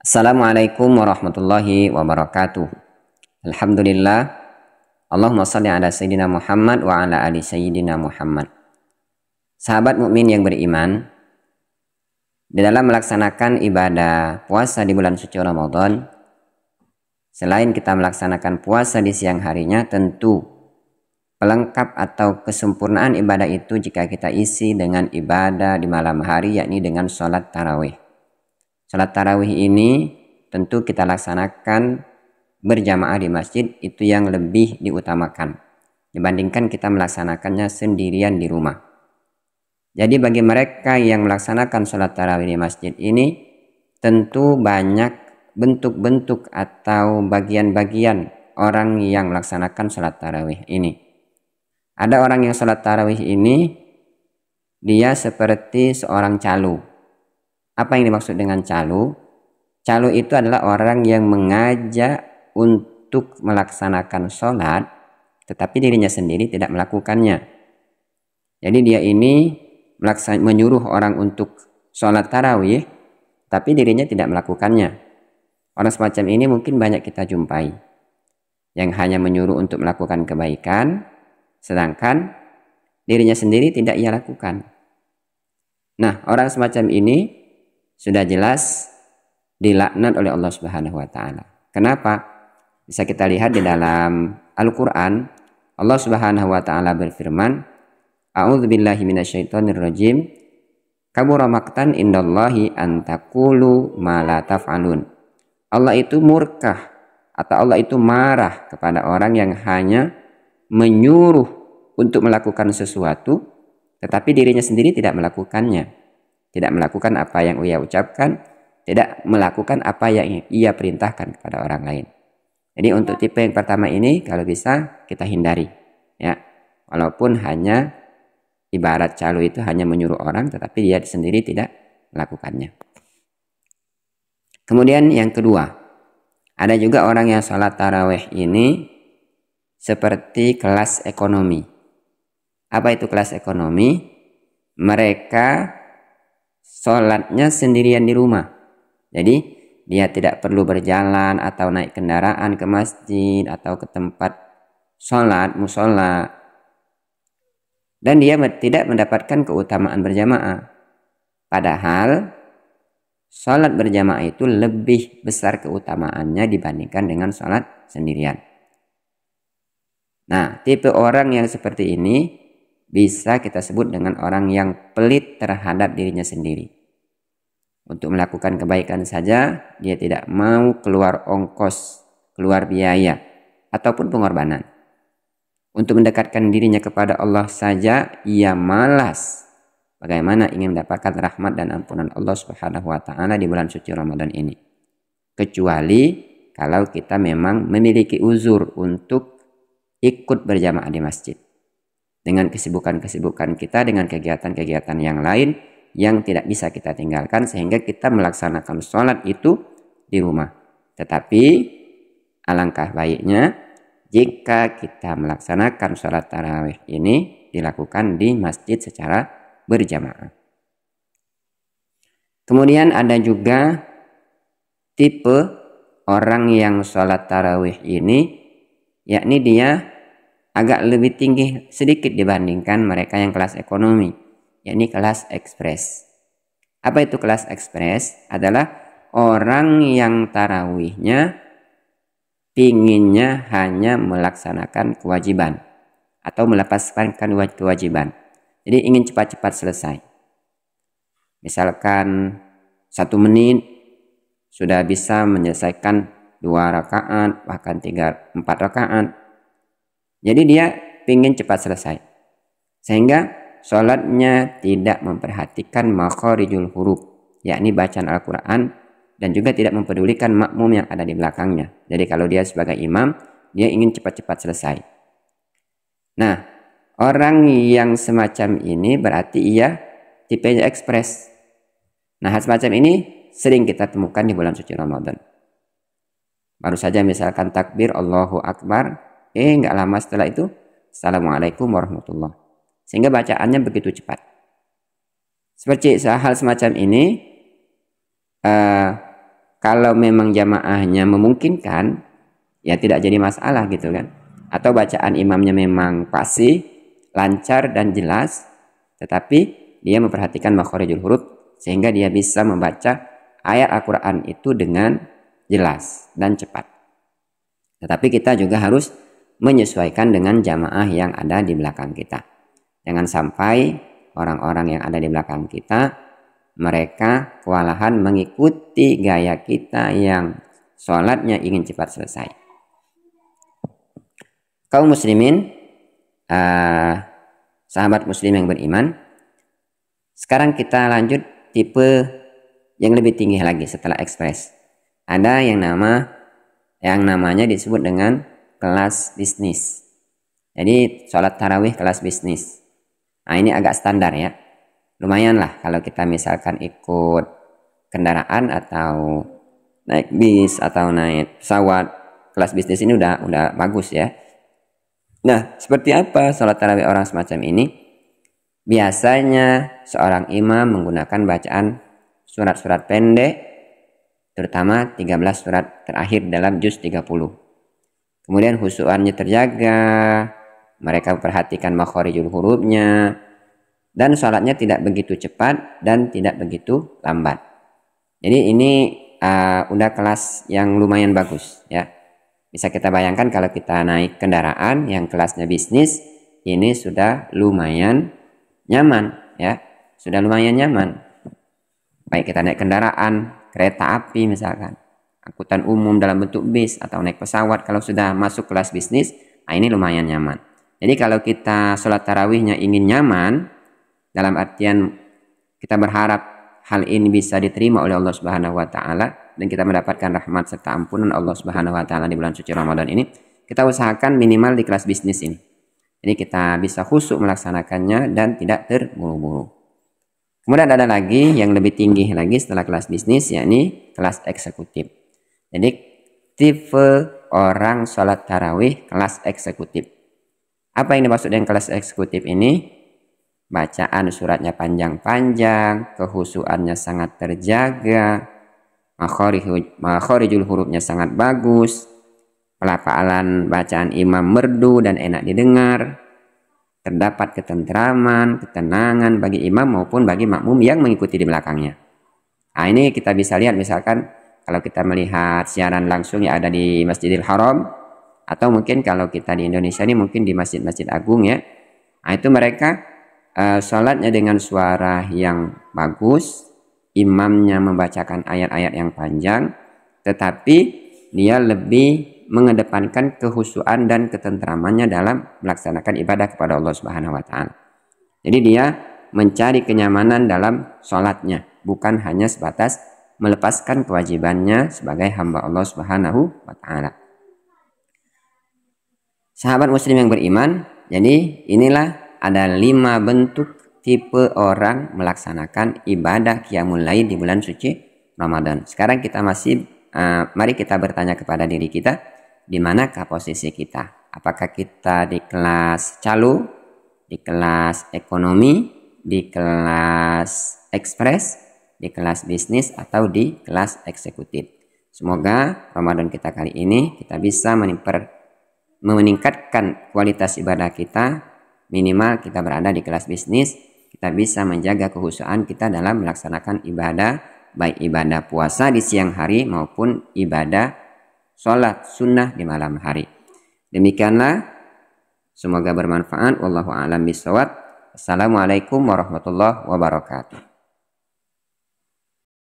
Assalamualaikum warahmatullahi wabarakatuh. Alhamdulillah. Allahumma salli ala Sayyidina Muhammad wa ala ali Sayyidina Muhammad. Sahabat mukmin yang beriman, di dalam melaksanakan ibadah puasa di bulan suci Ramadan, selain kita melaksanakan puasa di siang harinya, tentu pelengkap atau kesempurnaan ibadah itu jika kita isi dengan ibadah di malam hari, yakni dengan sholat tarawih. Sholat tarawih ini tentu kita laksanakan berjamaah di masjid, itu yang lebih diutamakan dibandingkan kita melaksanakannya sendirian di rumah. Jadi bagi mereka yang melaksanakan sholat tarawih di masjid ini, tentu banyak bentuk-bentuk atau bagian-bagian orang yang melaksanakan sholat tarawih ini. Ada orang yang sholat tarawih ini dia seperti seorang calo. Apa yang dimaksud dengan calo? Calo itu adalah orang yang mengajak untuk melaksanakan sholat, tetapi dirinya sendiri tidak melakukannya. Jadi dia ini menyuruh orang untuk sholat tarawih, tapi dirinya tidak melakukannya. Orang semacam ini mungkin banyak kita jumpai, yang hanya menyuruh untuk melakukan kebaikan, sedangkan dirinya sendiri tidak ia lakukan. Nah, orang semacam ini sudah jelas dilaknat oleh Allah Subhanahu wa taala. Kenapa? Bisa kita lihat di dalam Al-Qur'an, Allah Subhanahu wa taala berfirman, A'udzubillahi minasyaitonirrajim. Kabura maqtan indallahi an taqulu ma la taf'alun. Allah itu murka atau Allah itu marah kepada orang yang hanya menyuruh untuk melakukan sesuatu tetapi dirinya sendiri tidak melakukannya. Tidak melakukan apa yang ia ucapkan, tidak melakukan apa yang ia perintahkan kepada orang lain. Jadi untuk tipe yang pertama ini kalau bisa kita hindari, ya. Walaupun hanya ibarat calo itu hanya menyuruh orang, tetapi dia sendiri tidak melakukannya. Kemudian yang kedua, ada juga orang yang sholat tarawih ini seperti kelas ekonomi. Apa itu kelas ekonomi? Mereka sholatnya sendirian di rumah. Jadi dia tidak perlu berjalan atau naik kendaraan ke masjid atau ke tempat sholat, musola. Dan dia tidak mendapatkan keutamaan berjamaah. Padahal sholat berjamaah itu lebih besar keutamaannya dibandingkan dengan sholat sendirian. Nah, tipe orang yang seperti ini bisa kita sebut dengan orang yang pelit terhadap dirinya sendiri. Untuk melakukan kebaikan saja, dia tidak mau keluar ongkos, keluar biaya, ataupun pengorbanan. Untuk mendekatkan dirinya kepada Allah saja, ia malas. Bagaimana ingin mendapatkan rahmat dan ampunan Allah Subhanahu wa taala di bulan suci Ramadan ini. Kecuali kalau kita memang memiliki uzur untuk ikut berjamaah di masjid. Dengan kesibukan-kesibukan kita, dengan kegiatan-kegiatan yang lain yang tidak bisa kita tinggalkan sehingga kita melaksanakan sholat itu di rumah. Tetapi alangkah baiknya jika kita melaksanakan sholat tarawih ini dilakukan di masjid secara berjamaah. Kemudian ada juga tipe orang yang sholat tarawih ini, yakni dia agak lebih tinggi sedikit dibandingkan mereka yang kelas ekonomi, yakni kelas ekspres. Apa itu kelas ekspres? Adalah orang yang tarawihnya pinginnya hanya melaksanakan kewajiban atau melepaskan kewajiban. Jadi ingin cepat-cepat selesai. Misalkan 1 menit sudah bisa menyelesaikan 2 rakaat, bahkan 3-4 rakaat. Jadi dia ingin cepat selesai. Sehingga sholatnya tidak memperhatikan makharijul huruf, yakni bacaan Al-Quran, dan juga tidak mempedulikan makmum yang ada di belakangnya. Jadi kalau dia sebagai imam, dia ingin cepat-cepat selesai. Nah, orang yang semacam ini berarti ia tipenya ekspres. Nah, hal semacam ini sering kita temukan di bulan suci Ramadan. Baru saja misalkan takbir Allahu Akbar, nggak lama setelah itu Assalamualaikum warahmatullahi. Sehingga bacaannya begitu cepat. Seperti hal semacam ini kalau memang jamaahnya memungkinkan, ya tidak jadi masalah gitu kan. Atau bacaan imamnya memang fasih, lancar dan jelas, tetapi dia memperhatikan makhorijul huruf sehingga dia bisa membaca ayat Al-Quran itu dengan jelas dan cepat. Tetapi kita juga harus menyesuaikan dengan jamaah yang ada di belakang kita. Jangan sampai orang-orang yang ada di belakang kita, mereka kewalahan mengikuti gaya kita yang sholatnya ingin cepat selesai. Kaum muslimin, sahabat muslim yang beriman, sekarang kita lanjut tipe yang lebih tinggi lagi setelah ekspres. Ada yang namanya disebut dengan kelas bisnis. Jadi sholat tarawih kelas bisnis. Nah, ini agak standar ya. Lumayan lah kalau kita misalkan ikut kendaraan atau naik bis atau naik pesawat, kelas bisnis ini udah bagus ya. Nah, seperti apa sholat tarawih orang semacam ini? Biasanya seorang imam menggunakan bacaan surat-surat pendek, terutama 13 surat terakhir dalam juz 30. Kemudian khusyuannya terjaga, mereka perhatikan makhorijul hurufnya, dan sholatnya tidak begitu cepat dan tidak begitu lambat. Jadi ini udah kelas yang lumayan bagus ya. Bisa kita bayangkan kalau kita naik kendaraan yang kelasnya bisnis, ini sudah lumayan nyaman ya, sudah lumayan nyaman. Baik kita naik kendaraan, kereta api misalkan, angkutan umum dalam bentuk bis atau naik pesawat, kalau sudah masuk kelas bisnis, nah ini lumayan nyaman. Jadi kalau kita sholat tarawihnya ingin nyaman, dalam artian kita berharap hal ini bisa diterima oleh Allah Subhanahu wa taala dan kita mendapatkan rahmat serta ampunan Allah Subhanahu wa taala di bulan suci Ramadan ini, kita usahakan minimal di kelas bisnis ini. Jadi kita bisa khusyuk melaksanakannya dan tidak terburu-buru. Kemudian ada lagi yang lebih tinggi lagi setelah kelas bisnis, yakni kelas eksekutif. Jadi tipe orang sholat tarawih kelas eksekutif. Apa yang dimaksud dengan kelas eksekutif ini? Bacaan suratnya panjang-panjang, kehusuannya sangat terjaga, makhorijul hurufnya sangat bagus, pelafalan bacaan imam merdu dan enak didengar, terdapat ketentraman, ketenangan bagi imam maupun bagi makmum yang mengikuti di belakangnya. Nah, ini kita bisa lihat misalkan kalau kita melihat siaran langsung yang ada di Masjidil Haram, atau mungkin kalau kita di Indonesia ini mungkin di masjid-masjid agung ya. Nah, itu mereka sholatnya dengan suara yang bagus, imamnya membacakan ayat-ayat yang panjang, tetapi dia lebih mengedepankan kehusuan dan ketentramannya dalam melaksanakan ibadah kepada Allah Subhanahu wa taala. Jadi dia mencari kenyamanan dalam sholatnya, bukan hanya sebatas melepaskan kewajibannya sebagai hamba Allah Subhanahu wa taala. Sahabat muslim yang beriman, jadi inilah ada 5 bentuk tipe orang melaksanakan ibadah qiyamul lail di bulan suci Ramadan. Sekarang kita mari kita bertanya kepada diri kita, di manakah posisi kita? Apakah kita di kelas calu, di kelas ekonomi, di kelas ekspres, di kelas bisnis, atau di kelas eksekutif? Semoga Ramadan kita kali ini kita bisa meningkatkan kualitas ibadah kita. Minimal kita berada di kelas bisnis, kita bisa menjaga kehusuan kita dalam melaksanakan ibadah, baik ibadah puasa di siang hari maupun ibadah sholat sunnah di malam hari. Demikianlah, semoga bermanfaat. Wallahu a'lam bishawab. Assalamualaikum warahmatullahi wabarakatuh.